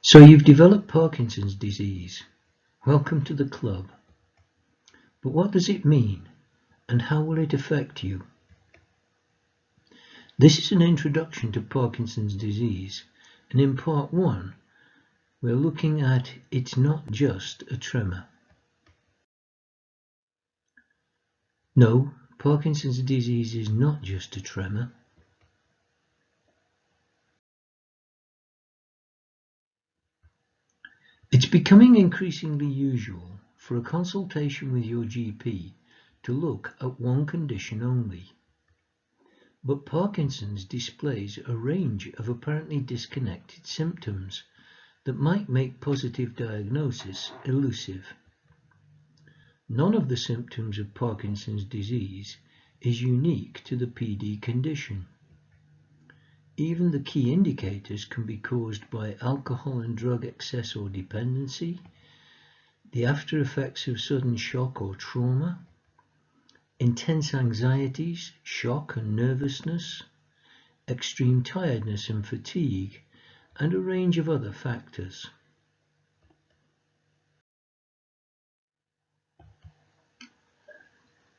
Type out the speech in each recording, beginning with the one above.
So you've developed Parkinson's disease. Welcome to the club. But what does it mean, and how will it affect you? This is an introduction to Parkinson's disease, and in part 1, we're looking at it's not just a tremor. No, Parkinson's disease is not just a tremor. It's becoming increasingly usual for a consultation with your GP to look at one condition only. But Parkinson's displays a range of apparently disconnected symptoms that might make positive diagnosis elusive. None of the symptoms of Parkinson's disease is unique to the PD condition. Even the key indicators can be caused by alcohol and drug excess or dependency, the after effects of sudden shock or trauma, intense anxieties, shock and nervousness, extreme tiredness and fatigue, and a range of other factors.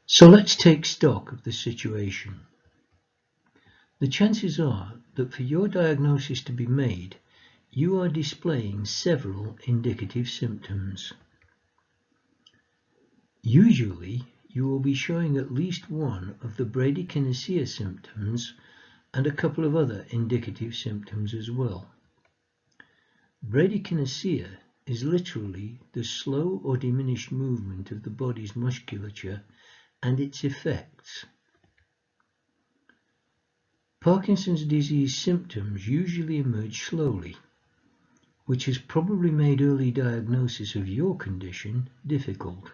So let's take stock of the situation. The chances are that for your diagnosis to be made, you are displaying several indicative symptoms. Usually, you will be showing at least one of the bradykinesia symptoms and a couple of other indicative symptoms as well. Bradykinesia is literally the slow or diminished movement of the body's musculature and its effects. Parkinson's disease symptoms usually emerge slowly, which has probably made early diagnosis of your condition difficult.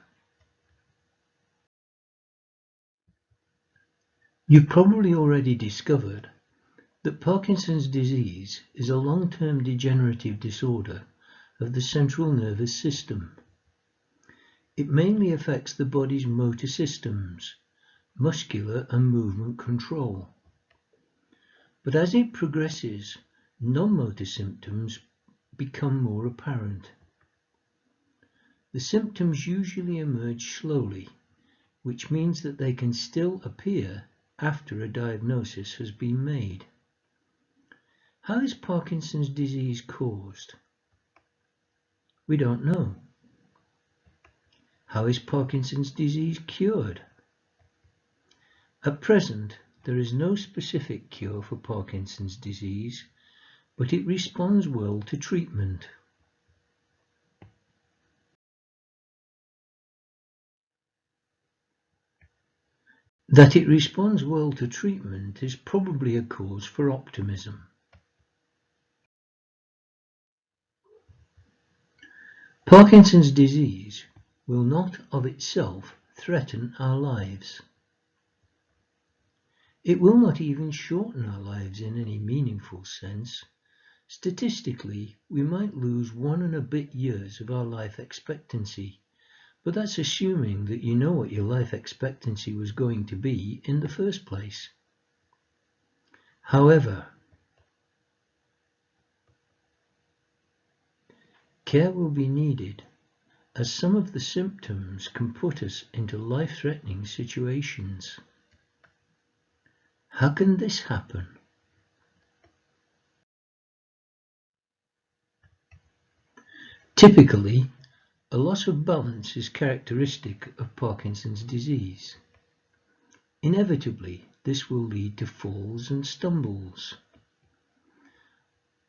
You've probably already discovered that Parkinson's disease is a long-term degenerative disorder of the central nervous system. It mainly affects the body's motor systems, muscular and movement control. But as it progresses, non-motor symptoms become more apparent. The symptoms usually emerge slowly, which means that they can still appear after a diagnosis has been made. How is Parkinson's disease caused? We don't know. How is Parkinson's disease cured? At present, there is no specific cure for Parkinson's disease, but it responds well to treatment. That it responds well to treatment is probably a cause for optimism. Parkinson's disease will not of itself threaten our lives. It will not even shorten our lives in any meaningful sense. Statistically, we might lose 1 and a bit years of our life expectancy, but that's assuming that you know what your life expectancy was going to be in the first place. However, care will be needed, as some of the symptoms can put us into life-threatening situations. How can this happen? Typically, a loss of balance is characteristic of Parkinson's disease. Inevitably, this will lead to falls and stumbles.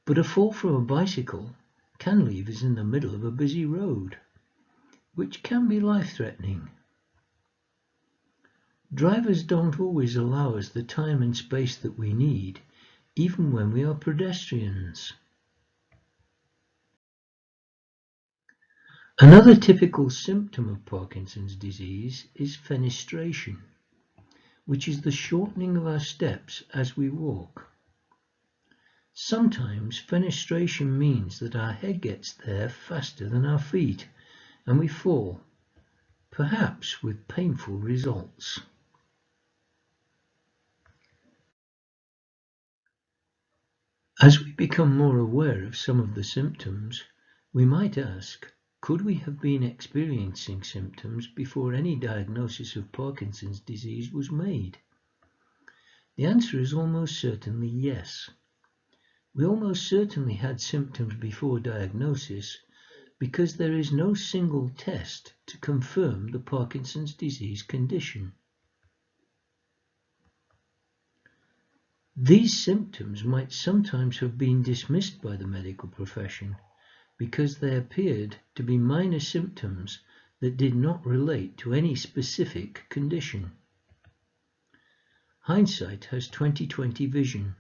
But a fall from a bicycle can leave us in the middle of a busy road, which can be life-threatening. Drivers don't always allow us the time and space that we need, even when we are pedestrians. Another typical symptom of Parkinson's disease is fenestration, which is the shortening of our steps as we walk. Sometimes fenestration means that our head gets there faster than our feet, and we fall, perhaps with painful results. As we become more aware of some of the symptoms, we might ask, could we have been experiencing symptoms before any diagnosis of Parkinson's disease was made? The answer is almost certainly yes. We almost certainly had symptoms before diagnosis because there is no single test to confirm the Parkinson's disease condition. These symptoms might sometimes have been dismissed by the medical profession because they appeared to be minor symptoms that did not relate to any specific condition. Hindsight has 20/20 vision,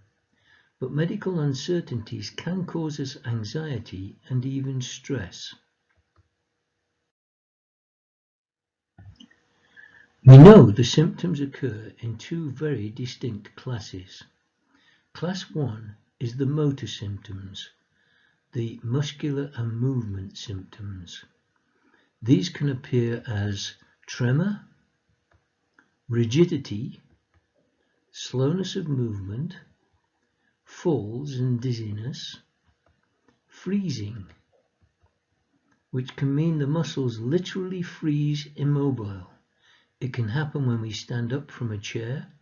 but medical uncertainties can cause us anxiety and even stress. We know the symptoms occur in two very distinct classes. Class 1 is the motor symptoms, the muscular and movement symptoms. These can appear as tremor, rigidity, slowness of movement, falls and dizziness, freezing, which can mean the muscles literally freeze immobile. It can happen when we stand up from a chair,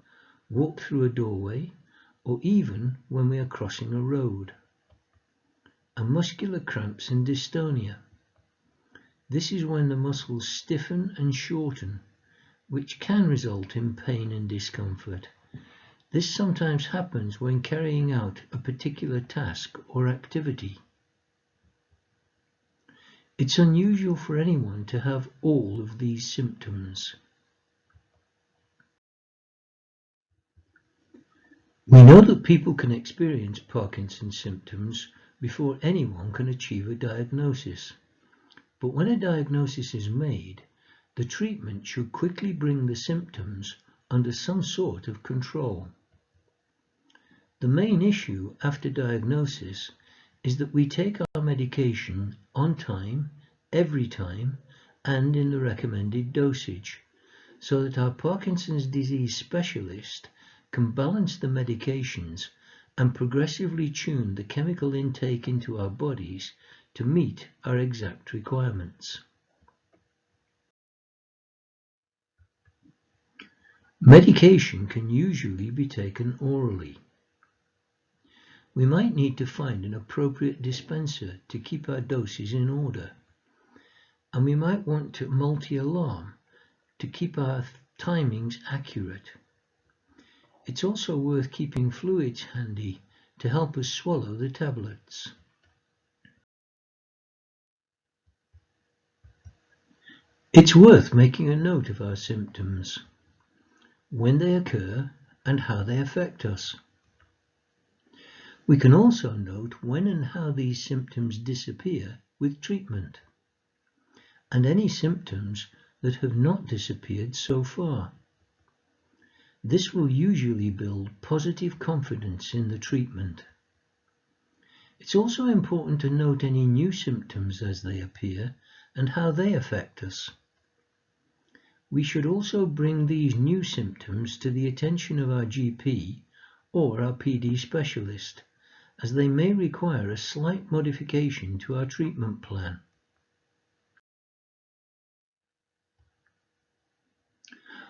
walk through a doorway, or even when we are crossing a road. And muscular cramps and dystonia. This is when the muscles stiffen and shorten, which can result in pain and discomfort. This sometimes happens when carrying out a particular task or activity. It's unusual for anyone to have all of these symptoms. We know that people can experience Parkinson's symptoms before anyone can achieve a diagnosis. But when a diagnosis is made, the treatment should quickly bring the symptoms under some sort of control. The main issue after diagnosis is that we take our medication on time, every time, and in the recommended dosage, so that our Parkinson's disease specialist can balance the medications and progressively tune the chemical intake into our bodies to meet our exact requirements. Medication can usually be taken orally. We might need to find an appropriate dispenser to keep our doses in order, and we might want to multi-alarm to keep our timings accurate. It's also worth keeping fluids handy to help us swallow the tablets. It's worth making a note of our symptoms, when they occur and how they affect us. We can also note when and how these symptoms disappear with treatment, and any symptoms that have not disappeared so far. This will usually build positive confidence in the treatment. It's also important to note any new symptoms as they appear and how they affect us. We should also bring these new symptoms to the attention of our GP or our PD specialist, as they may require a slight modification to our treatment plan.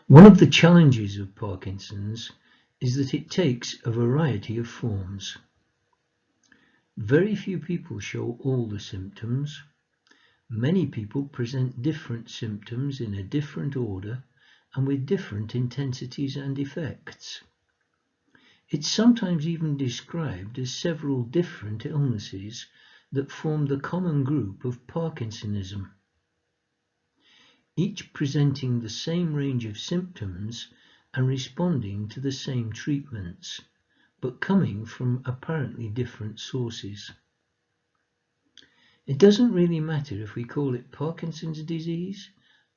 One of the challenges of Parkinson's is that it takes a variety of forms. Very few people show all the symptoms. Many people present different symptoms in a different order and with different intensities and effects. It's sometimes even described as several different illnesses that form the common group of Parkinsonism, each presenting the same range of symptoms and responding to the same treatments, but coming from apparently different sources. It doesn't really matter if we call it Parkinson's disease,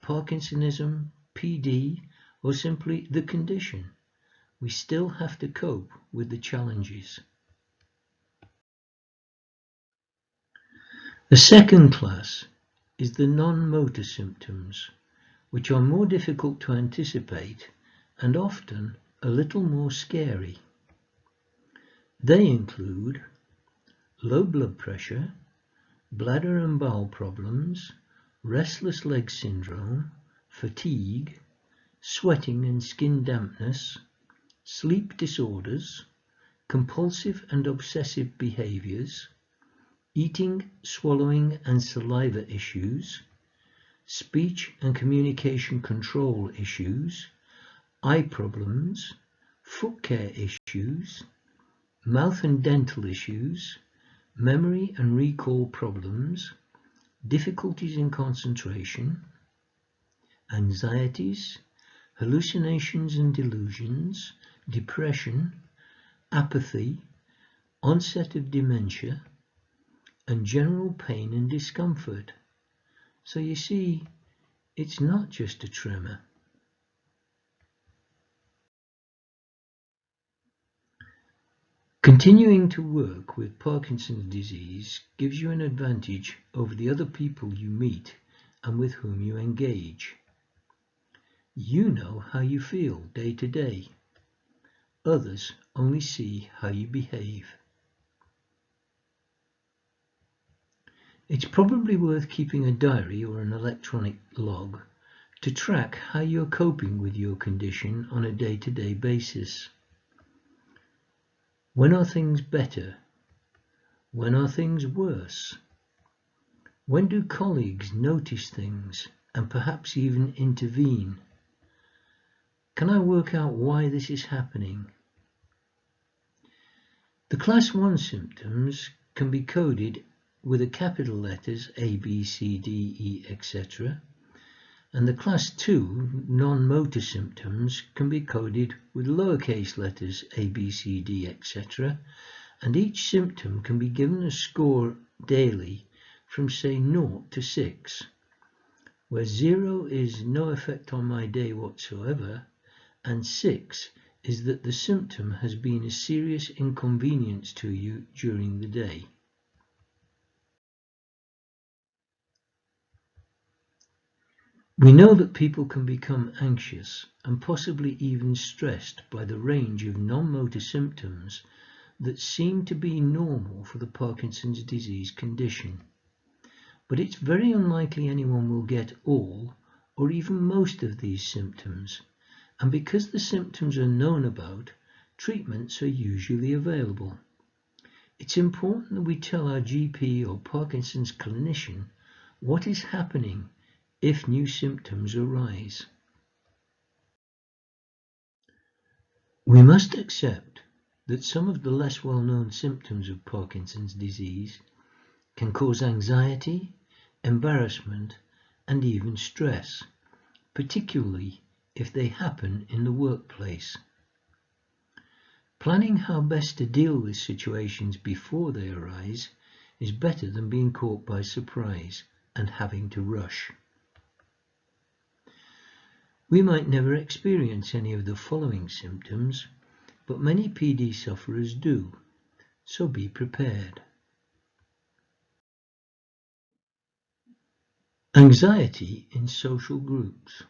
Parkinsonism, PD, or simply the condition. We still have to cope with the challenges. The second class is the non-motor symptoms, which are more difficult to anticipate and often a little more scary. They include low blood pressure, bladder and bowel problems, restless leg syndrome, fatigue, sweating and skin dampness, sleep disorders, compulsive and obsessive behaviors, eating, swallowing and saliva issues, speech and communication control issues, eye problems, foot care issues, mouth and dental issues, memory and recall problems, difficulties in concentration, anxieties, hallucinations and delusions, depression, apathy, onset of dementia, and general pain and discomfort. So you see, it's not just a tremor. Continuing to work with Parkinson's disease gives you an advantage over the other people you meet and with whom you engage. You know how you feel day to day. Others only see how you behave. It's probably worth keeping a diary or an electronic log to track how you're coping with your condition on a day-to-day basis. When are things better? When are things worse? When do colleagues notice things and perhaps even intervene? Can I work out why this is happening? The Class 1 symptoms can be coded with the capital letters A, B, C, D, E, etc. And the Class 2 non-motor symptoms can be coded with lowercase letters A, B, C, D, etc. And each symptom can be given a score daily from say 0 to 6, where 0 is no effect on my day whatsoever, and 6 is that the symptom has been a serious inconvenience to you during the day. We know that people can become anxious and possibly even stressed by the range of non-motor symptoms that seem to be normal for the Parkinson's disease condition. But it's very unlikely anyone will get all or even most of these symptoms, and because the symptoms are known about, treatments are usually available. It's important that we tell our GP or Parkinson's clinician what is happening if new symptoms arise. We must accept that some of the less well-known symptoms of Parkinson's disease can cause anxiety, embarrassment, and even stress, particularly if they happen in the workplace. Planning how best to deal with situations before they arise is better than being caught by surprise and having to rush. We might never experience any of the following symptoms, but many PD sufferers do, so be prepared. Anxiety in social groups.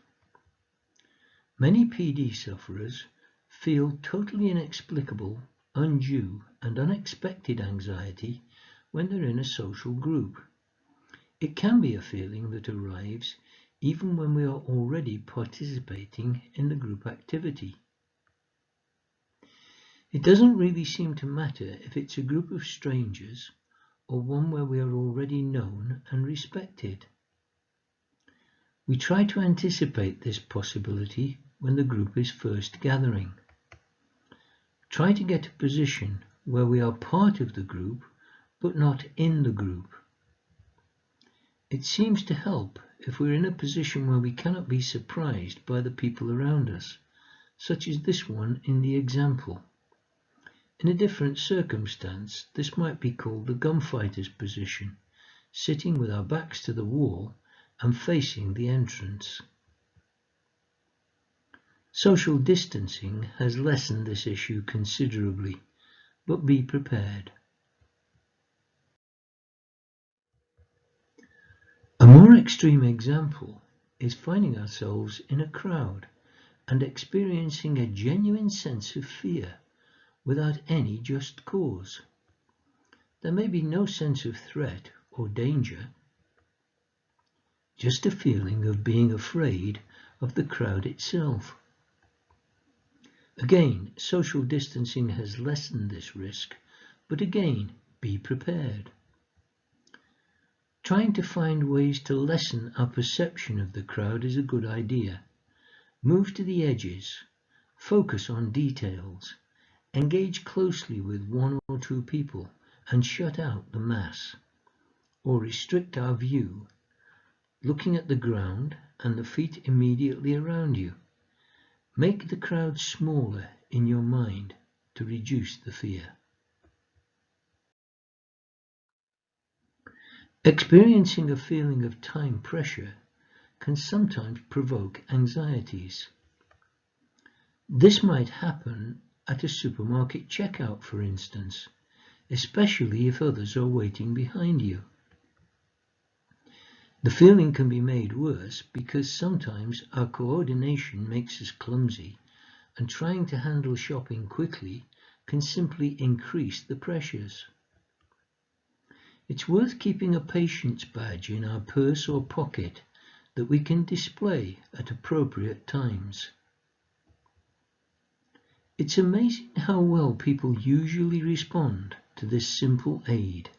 Many PD sufferers feel totally inexplicable, undue and unexpected anxiety when they're in a social group. It can be a feeling that arrives even when we are already participating in the group activity. It doesn't really seem to matter if it's a group of strangers or one where we are already known and respected. We try to anticipate this possibility when the group is first gathering. Try to get a position where we are part of the group but not in the group. It seems to help if we're in a position where we cannot be surprised by the people around us, such as this one in the example. In a different circumstance, this might be called the gunfighter's position, sitting with our backs to the wall and facing the entrance. Social distancing has lessened this issue considerably, but be prepared. A more extreme example is finding ourselves in a crowd and experiencing a genuine sense of fear without any just cause. There may be no sense of threat or danger, just a feeling of being afraid of the crowd itself. Again, social distancing has lessened this risk, but again, be prepared. Trying to find ways to lessen our perception of the crowd is a good idea. Move to the edges, focus on details, engage closely with one or two people and shut out the mass, or restrict our view, looking at the ground and the feet immediately around you. Make the crowd smaller in your mind to reduce the fear. Experiencing a feeling of time pressure can sometimes provoke anxieties. This might happen at a supermarket checkout, for instance, especially if others are waiting behind you. The feeling can be made worse because sometimes our coordination makes us clumsy, and trying to handle shopping quickly can simply increase the pressures. It's worth keeping a patience badge in our purse or pocket that we can display at appropriate times. It's amazing how well people usually respond to this simple aid.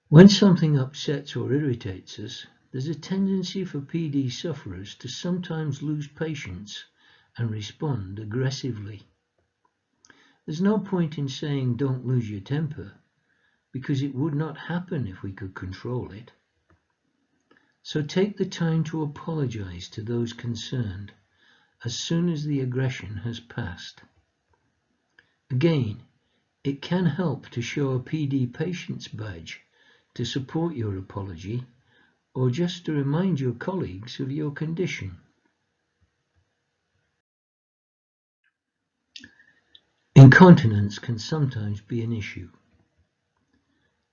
When something upsets or irritates us, there's a tendency for PD sufferers to sometimes lose patience and respond aggressively. There's no point in saying don't lose your temper, because it would not happen if we could control it. So take the time to apologize to those concerned as soon as the aggression has passed. Again, it can help to show a PD patience badge to support your apology, or just to remind your colleagues of your condition. Incontinence can sometimes be an issue.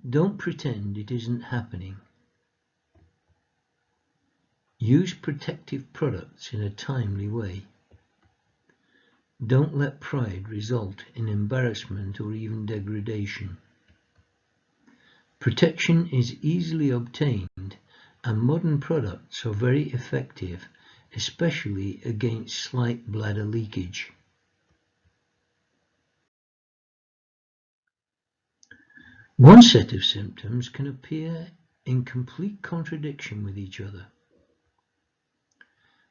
Don't pretend it isn't happening. Use protective products in a timely way. Don't let pride result in embarrassment or even degradation. Protection is easily obtained, and modern products are very effective, especially against slight bladder leakage. One set of symptoms can appear in complete contradiction with each other.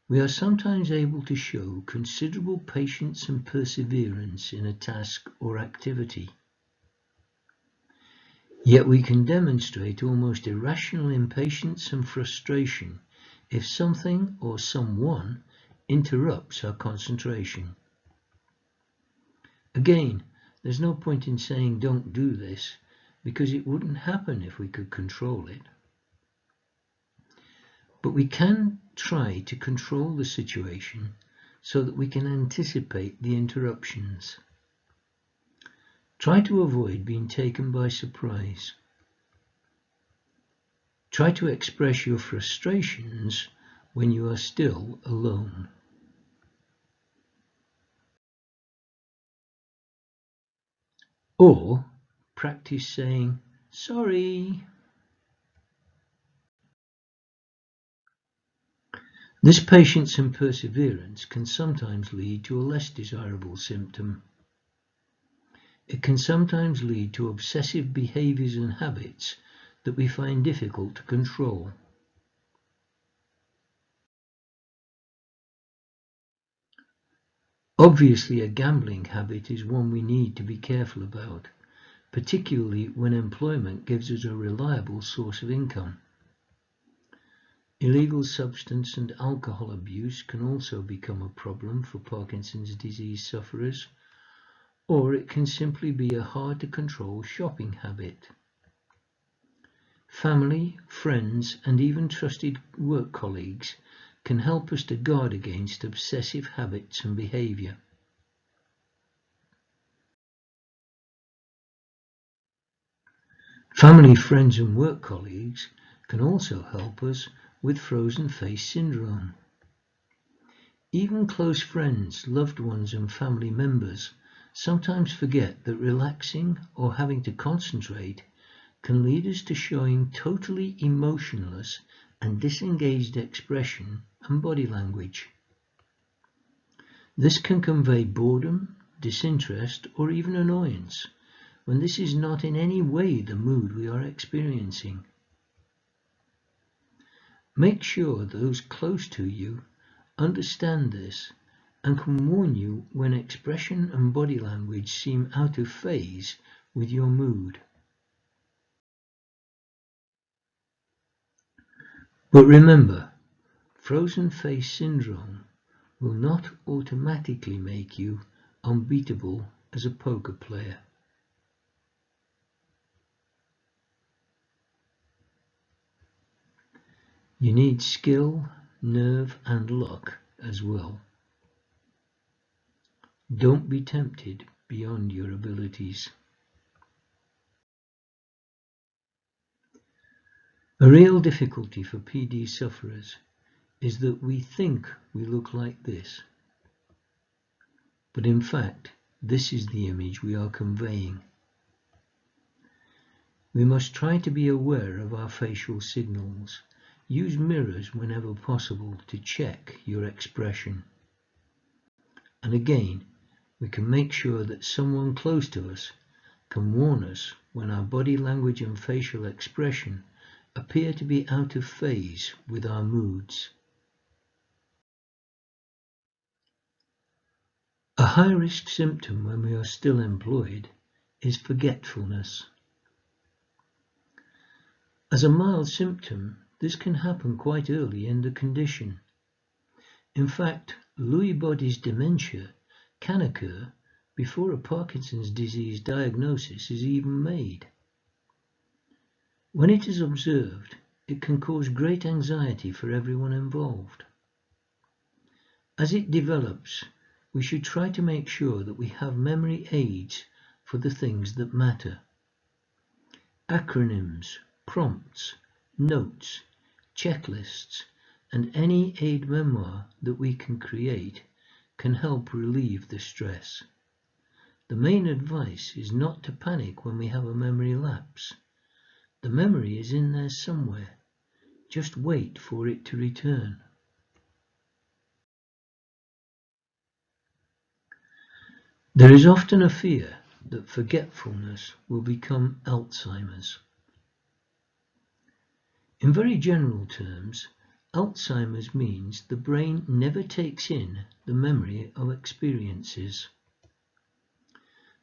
We are sometimes able to show considerable patience and perseverance in a task or activity. Yet we can demonstrate almost irrational impatience and frustration if something or someone interrupts our concentration. Again, there's no point in saying don't do this, because it wouldn't happen if we could control it. But we can try to control the situation so that we can anticipate the interruptions. Try to avoid being taken by surprise. Try to express your frustrations when you are still alone. Or practice saying, "Sorry." This patience and perseverance can sometimes lead to a less desirable symptom. It can sometimes lead to obsessive behaviors and habits that we find difficult to control. Obviously, a gambling habit is one we need to be careful about, particularly when employment gives us a reliable source of income. Illegal substance and alcohol abuse can also become a problem for Parkinson's disease sufferers, or it can simply be a hard-to-control shopping habit. Family, friends, and even trusted work colleagues can help us to guard against obsessive habits and behavior. Family, friends, and work colleagues can also help us with frozen face syndrome. Even close friends, loved ones and family members sometimes forget that relaxing or having to concentrate can lead us to showing totally emotionless and disengaged expression and body language. This can convey boredom, disinterest, or even annoyance, when this is not in any way the mood we are experiencing. Make sure those close to you understand this and can warn you when expression and body language seem out of phase with your mood. But remember, frozen face syndrome will not automatically make you unbeatable as a poker player. You need skill, nerve and luck as well. Don't be tempted beyond your abilities. A real difficulty for PD sufferers is that we think we look like this, but in fact this is the image we are conveying. We must try to be aware of our facial signals. Use mirrors whenever possible to check your expression. And again, we can make sure that someone close to us can warn us when our body language and facial expression appear to be out of phase with our moods. A high-risk symptom when we are still employed is forgetfulness. As a mild symptom, this can happen quite early in the condition. In fact, Lewy body's dementia can occur before a Parkinson's disease diagnosis is even made. When it is observed, it can cause great anxiety for everyone involved. As it develops, we should try to make sure that we have memory aids for the things that matter. Acronyms, prompts, notes, checklists, and any aid memoir that we can create can help relieve the stress. The main advice is not to panic when we have a memory lapse. The memory is in there somewhere. Just wait for it to return. There is often a fear that forgetfulness will become Alzheimer's. In very general terms, Alzheimer's means the brain never takes in the memory of experiences.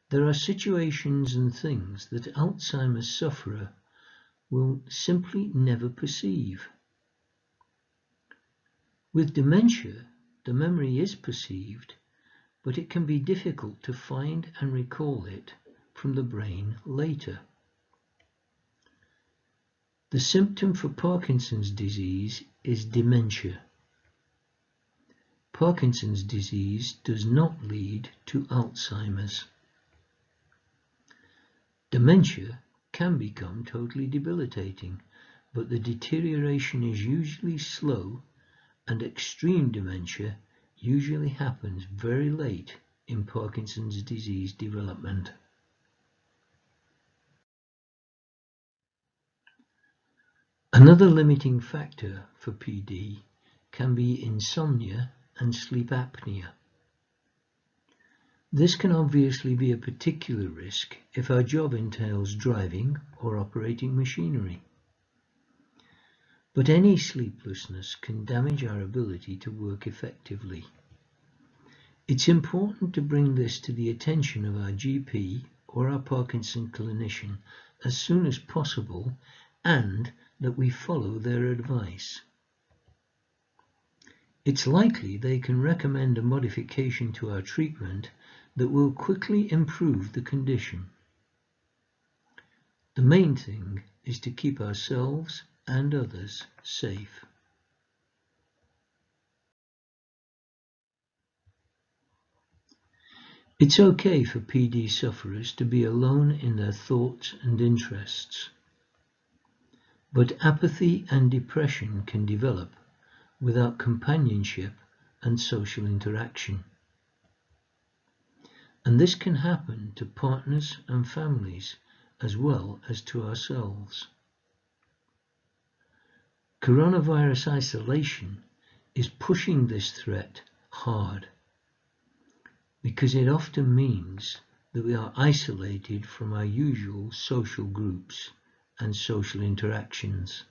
There are situations and things that Alzheimer's sufferer will simply never perceive. With dementia, the memory is perceived, but it can be difficult to find and recall it from the brain later. The symptom for Parkinson's disease is dementia. Parkinson's disease does not lead to Alzheimer's. Dementia can become totally debilitating, but the deterioration is usually slow, and extreme dementia usually happens very late in Parkinson's disease development. Another limiting factor for PD can be insomnia and sleep apnea. This can obviously be a particular risk if our job entails driving or operating machinery. But any sleeplessness can damage our ability to work effectively. It's important to bring this to the attention of our GP or our Parkinson clinician as soon as possible, and that we follow their advice. It's likely they can recommend a modification to our treatment that will quickly improve the condition. The main thing is to keep ourselves and others safe. It's okay for PD sufferers to be alone in their thoughts and interests. But apathy and depression can develop without companionship and social interaction. And this can happen to partners and families as well as to ourselves. Coronavirus isolation is pushing this threat hard because it often means that we are isolated from our usual social groups and social interactions.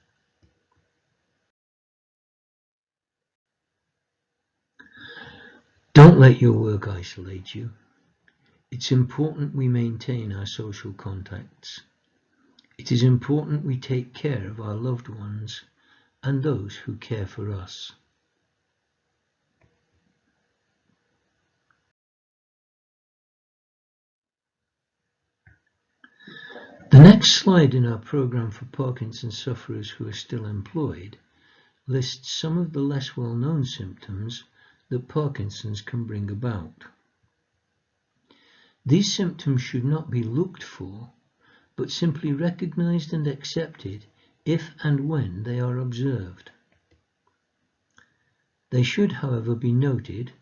Don't let your work isolate you. It's important we maintain our social contacts. It is important we take care of our loved ones and those who care for us. The next slide in our program for Parkinson's sufferers who are still employed lists some of the less well-known symptoms that Parkinson's can bring about. These symptoms should not be looked for, but simply recognized and accepted if and when they are observed. They should, however, be noted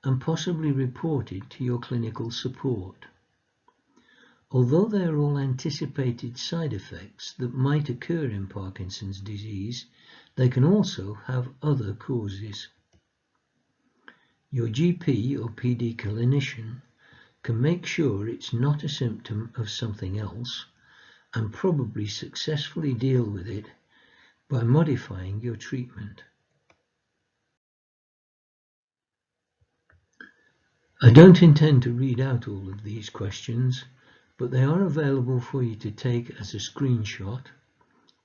and possibly reported to your clinical support. Although they are all anticipated side effects that might occur in Parkinson's disease, they can also have other causes. Your GP or PD clinician can make sure it's not a symptom of something else and probably successfully deal with it by modifying your treatment. I don't intend to read out all of these questions, but they are available for you to take as a screenshot,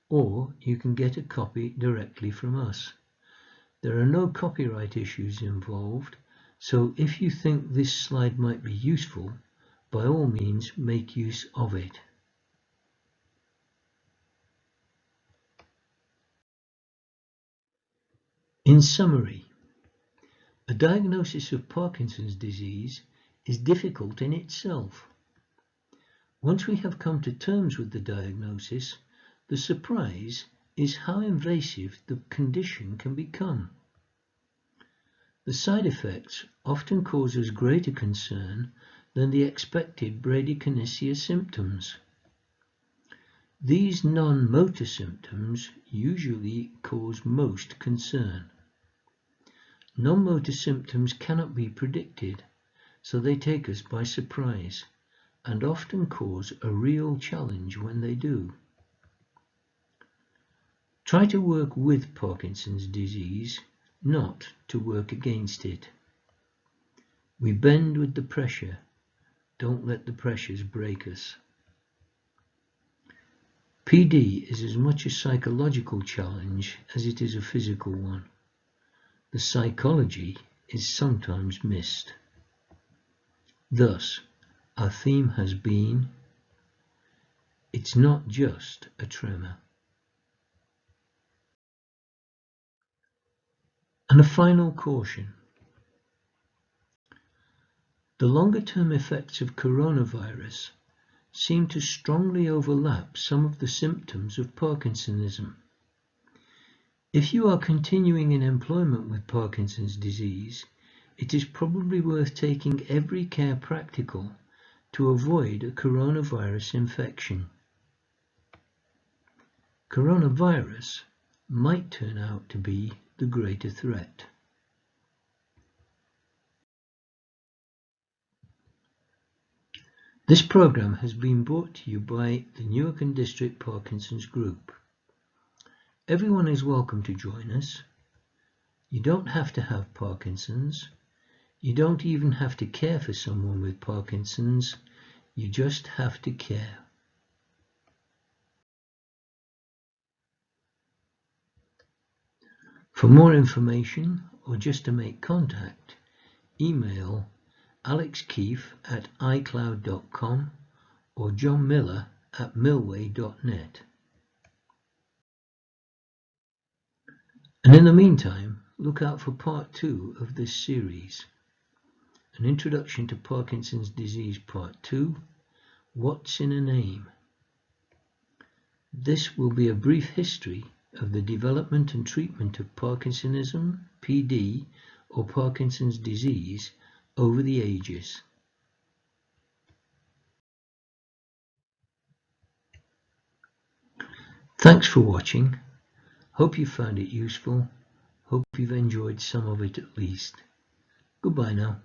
or you can get a copy directly from us. There are no copyright issues involved, so if you think this slide might be useful, by all means make use of it. In summary, a diagnosis of Parkinson's disease is difficult in itself. Once we have come to terms with the diagnosis, the surprise is how invasive the condition can become. The side effects often cause us greater concern than the expected bradykinesia symptoms. These non-motor symptoms usually cause most concern. Non-motor symptoms cannot be predicted, so they take us by surprise and often cause a real challenge when they do. Try to work with Parkinson's disease, not to work against it. We bend with the pressure. Don't let the pressures break us. PD is as much a psychological challenge as it is a physical one. The psychology is sometimes missed. Thus, our theme has been, it's not just a tremor. And a final caution. The longer-term effects of coronavirus seem to strongly overlap some of the symptoms of Parkinsonism. If you are continuing in employment with Parkinson's disease, it is probably worth taking every care practical to avoid a coronavirus infection. Coronavirus might turn out to be the greater threat. This program has been brought to you by the Newark and District Parkinson's Group. Everyone is welcome to join us. You don't have to have Parkinson's. You don't even have to care for someone with Parkinson's. You just have to care. For more information or just to make contact, email alexkeefe@icloud.com or johnmiller@millway.net. And in the meantime, look out for part 2 of this series. An Introduction to Parkinson's Disease Part 2, What's in a Name? This will be a brief history of the development and treatment of Parkinsonism, PD, or Parkinson's disease over the ages. Thanks for watching. Hope you found it useful. Hope you've enjoyed some of it at least. Goodbye now.